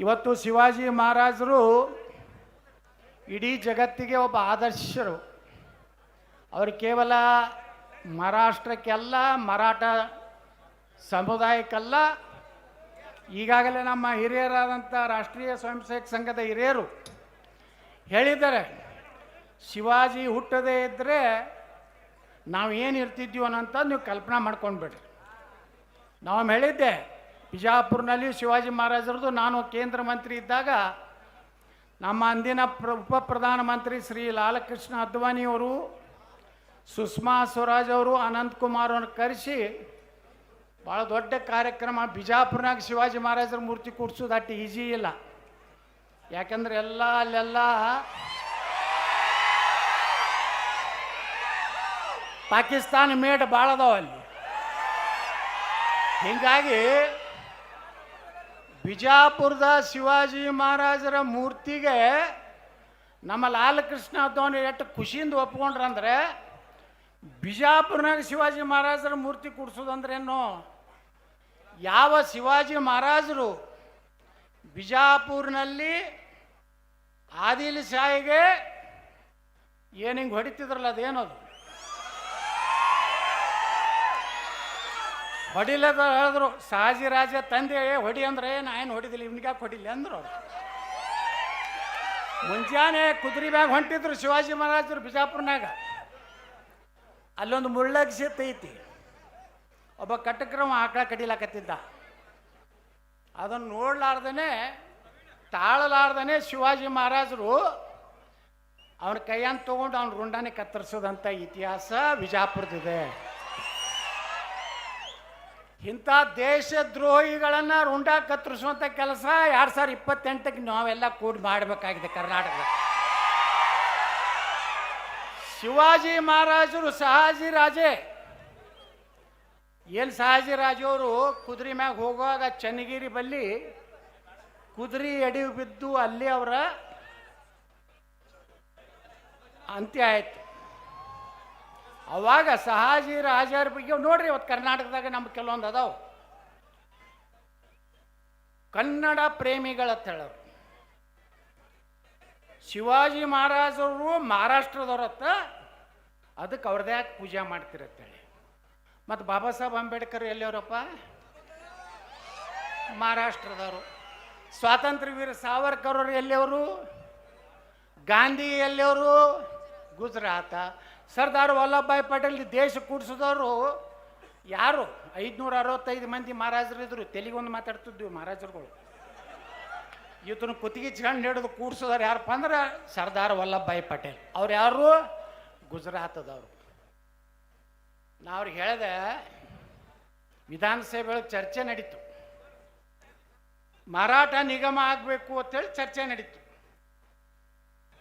ಇವತ್ತು ಶಿವಾಜಿ ಮಹಾರಾಜರು ಇಡೀ ಜಗತ್ತಿಗೆ ಒಬ್ಬ ಆದರ್ಶರು. ಅವರು ಕೇವಲ ಮಹಾರಾಷ್ಟ್ರಕ್ಕೆಲ್ಲ, ಮರಾಠ ಸಮುದಾಯಕ್ಕಲ್ಲ, ಈಗಾಗಲೇ ನಮ್ಮ ಹಿರಿಯರಾದಂಥ ರಾಷ್ಟ್ರೀಯ ಸ್ವಯಂ ಸೇವಕ ಸಂಘದ ಹಿರಿಯರು ಹೇಳಿದ್ದಾರೆ, ಶಿವಾಜಿ ಹುಟ್ಟದೇ ಇದ್ದರೆ ನಾವು ಏನು ಇರ್ತಿದ್ವಿ ಅನ್ನೋಂಥ ನೀವು ಕಲ್ಪನಾ ಮಾಡ್ಕೊಂಡ್ಬಿಡ್ರಿ. ನಾವು ಹೇಳಿದ್ದೆ, ಬಿಜಾಪುರ್ನಲ್ಲಿ ಶಿವಾಜಿ ಮಹಾರಾಜರದು ನಾನು ಕೇಂದ್ರ ಮಂತ್ರಿ ಇದ್ದಾಗ ನಮ್ಮ ಅಂದಿನ ಉಪ ಪ್ರಧಾನಮಂತ್ರಿ ಶ್ರೀ ಲಾಲಕೃಷ್ಣ ಅದ್ವಾನಿಯವರು, ಸುಷ್ಮಾ ಸ್ವರಾಜ್ ಅವರು, ಅನಂತಕುಮಾರ್ ಅವ್ರನ್ನ ಕರೆಸಿ ಭಾಳ ದೊಡ್ಡ ಕಾರ್ಯಕ್ರಮ. ಬಿಜಾಪುರ್ನಾಗ ಶಿವಾಜಿ ಮಹಾರಾಜರ ಮೂರ್ತಿ ಕೂಡಿಸೋದು ಅಷ್ಟು ಈಜಿ ಇಲ್ಲ. ಯಾಕಂದ್ರೆ ಅಲ್ಲೆಲ್ಲ ಪಾಕಿಸ್ತಾನ ಮೇಡ್ ಭಾಳ ಅದಾವ ಅಲ್ಲಿ. ಹೀಗಾಗಿ ಬಿಜಾಪುರದ ಶಿವಾಜಿ ಮಹಾರಾಜರ ಮೂರ್ತಿಗೆ ನಮ್ಮ ಲಾಲಕೃಷ್ಣ ಅದ್ವಾನಿ ಎಷ್ಟು ಖುಷಿಯಿಂದ ಒಪ್ಕೊಂಡ್ರಂದ್ರೆ, ಬಿಜಾಪುರ್ನಾಗ ಶಿವಾಜಿ ಮಹಾರಾಜರ ಮೂರ್ತಿ ಕೂಡಿಸೋದಂದ್ರೇನು? ಯಾವ ಶಿವಾಜಿ ಮಹಾರಾಜರು ಬಿಜಾಪುರ್ನಲ್ಲಿ ಆದಿಲ್ ಶಾಹಿಗೆ ಏನು ಹಿಂಗೆ ಹೊಡಿತಿದ್ರಲ್ಲ, ಅದೇನದು ಹೊಡಿಲದ ಹೇಳಿದ್ರು. ಶಹಾಜಿ ರಾಜ ತಂದೆ ಹೊಡಿ ಅಂದ್ರೆ ನಾ ಏನು ಹೊಡಿದಿಲ್ಲ, ಇವ್ನಿಗ್ಯಾಕೆ ಹೊಡಿಲ್ಲ ಅಂದ್ರು ಅವ್ರು. ಮುಂಜಾನೆ ಕುದುರೆ ಮ್ಯಾಗ ಹೊಂಟಿದ್ರು ಶಿವಾಜಿ ಮಹಾರಾಜರು ಬಿಜಾಪುರ್ನಾಗ. ಅಲ್ಲೊಂದು ಮುಳ್ಳಗ್ ಸೇತು ಐತಿ, ಒಬ್ಬ ಕಟಕ್ರಮ ಆಕಳ ಕಡಿಲಾಕತ್ತಿದ್ದ. ಅದನ್ನು ನೋಡ್ಲಾರ್ದೇ ತಾಳಲಾರ್ದೇ ಶಿವಾಜಿ ಮಹಾರಾಜರು ಅವನ ಕೈಯನ್ನು ತೊಗೊಂಡು ಅವ್ನ ರುಂಡಾನೆ ಕತ್ತರಿಸೋದಂಥ ಇತಿಹಾಸ ಬಿಜಾಪುರದಿದೆ. ಇಂಥ ದೇಶದ್ರೋಹಿಗಳನ್ನು ರುಂಡ ಕತ್ತರಿಸುವಂಥ ಕೆಲಸ 2028ಕ್ಕೆ ನಾವೆಲ್ಲ ಕೂಡಿ ಮಾಡಬೇಕಾಗಿದೆ ಕರ್ನಾಟಕದ. ಶಿವಾಜಿ ಮಹಾರಾಜರು ಶಹಾಜಿ ರಾಜೇ ಏನು ಶಹಾಜಿ ರಾಜವರು ಕುದುರೆ ಮ್ಯಾಗ ಹೋಗುವಾಗ ಚನ್ನಗಿರಿ ಬಲ್ಲಿ ಕುದುರೆ ಎಡಿ ಬಿದ್ದು ಅಲ್ಲಿ ಅವರ ಅಂತ್ಯ ಆಯ್ತು. ಅವಾಗ ಶಹಾಜಿ ರಾಜರ ಬಗ್ಗೆ ನೋಡ್ರಿ, ಇವತ್ತು ಕರ್ನಾಟಕದಾಗ ನಮ್ಗೆ ಕೆಲವೊಂದು ಅದಾವ ಕನ್ನಡ ಪ್ರೇಮಿಗಳ ಹೇಳೋರು. ಶಿವಾಜಿ ಮಹಾರಾಜರು ಮಹಾರಾಷ್ಟ್ರದವ್ರತ್ತ, ಅದಕ್ಕೆ ಅವ್ರದ್ದೇ ಯಾಕೆ ಪೂಜೆ ಮಾಡ್ತಿರತ್ತೇಳಿ. ಮತ್ತು ಬಾಬಾ ಸಾಹೇಬ್ ಅಂಬೇಡ್ಕರ್ ಎಲ್ಲಿಯವರಪ್ಪ? ಮಹಾರಾಷ್ಟ್ರದವರು. ಸ್ವಾತಂತ್ರ್ಯ ವೀರ ಸಾವರ್ಕರ್ ಅವರು ಎಲ್ಲಿಯವರು? ಗಾಂಧಿ ಎಲ್ಲಿಯವರು? ಗುಜರಾತ. ಸರ್ದಾರ್ ವಲ್ಲಭಭಾಯಿ ಪಟೇಲ್ ದೇಶ ಕೂಡಿಸಿದವರು ಯಾರು? 565 ಮಂದಿ ಮಹಾರಾಜರು ಇದ್ರು. ತೆಲಿಗೊಂದು ಮಾತಾಡ್ತಿದ್ವಿ ಮಹಾರಾಜರುಗಳು. ಇವತ್ತನ್ನು ಕುತ್ತಿಗೆ ಚಂಡ್ ಹಿಡಿದು ಕೂಡಿಸೋದಾರು ಯಾರಪ್ಪ ಅಂದ್ರೆ ಸರ್ದಾರ್ ವಲ್ಲಭಭಾಯಿ ಪಟೇಲ್. ಅವ್ರು ಯಾರು? ಗುಜರಾತದವರು. ನಾ ಅವ್ರಿಗೆ ಹೇಳಿದೆ, ವಿಧಾನಸಭೆ ಚರ್ಚೆ ನಡೀತು, ಮರಾಠ ನಿಗಮ ಆಗಬೇಕು ಅಂತೇಳಿ ಚರ್ಚೆ ನಡೀತು.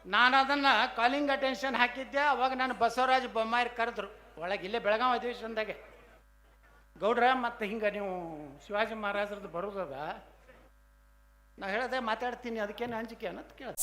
ನಾನು ಅದನ್ನು ಕಾಲಿಂಗ್ ಅಟೆನ್ಷನ್ ಹಾಕಿದ್ದೆ. ಅವಾಗ ನಾನು ಬಸವರಾಜ ಬೊಮ್ಮಾಯಿ ಕರೆದ್ರು ಒಳಗೆ, ಇಲ್ಲೇ ಬೆಳಗಾವಿ ಅಧಿವೇಶನದಾಗೆ, ಗೌಡ್ರ ಮತ್ತು ಹಿಂಗೆ ನೀವು ಶಿವಾಜಿ ಮಹಾರಾಜರದ್ದು ಬರೋದದ. ನಾ ಹೇಳಿದೆ ಮಾತಾಡ್ತೀನಿ, ಅದಕ್ಕೇನು ಅಂಜಿಕೆ ಅನ್ನೋದು ಕೇಳಿದೆ.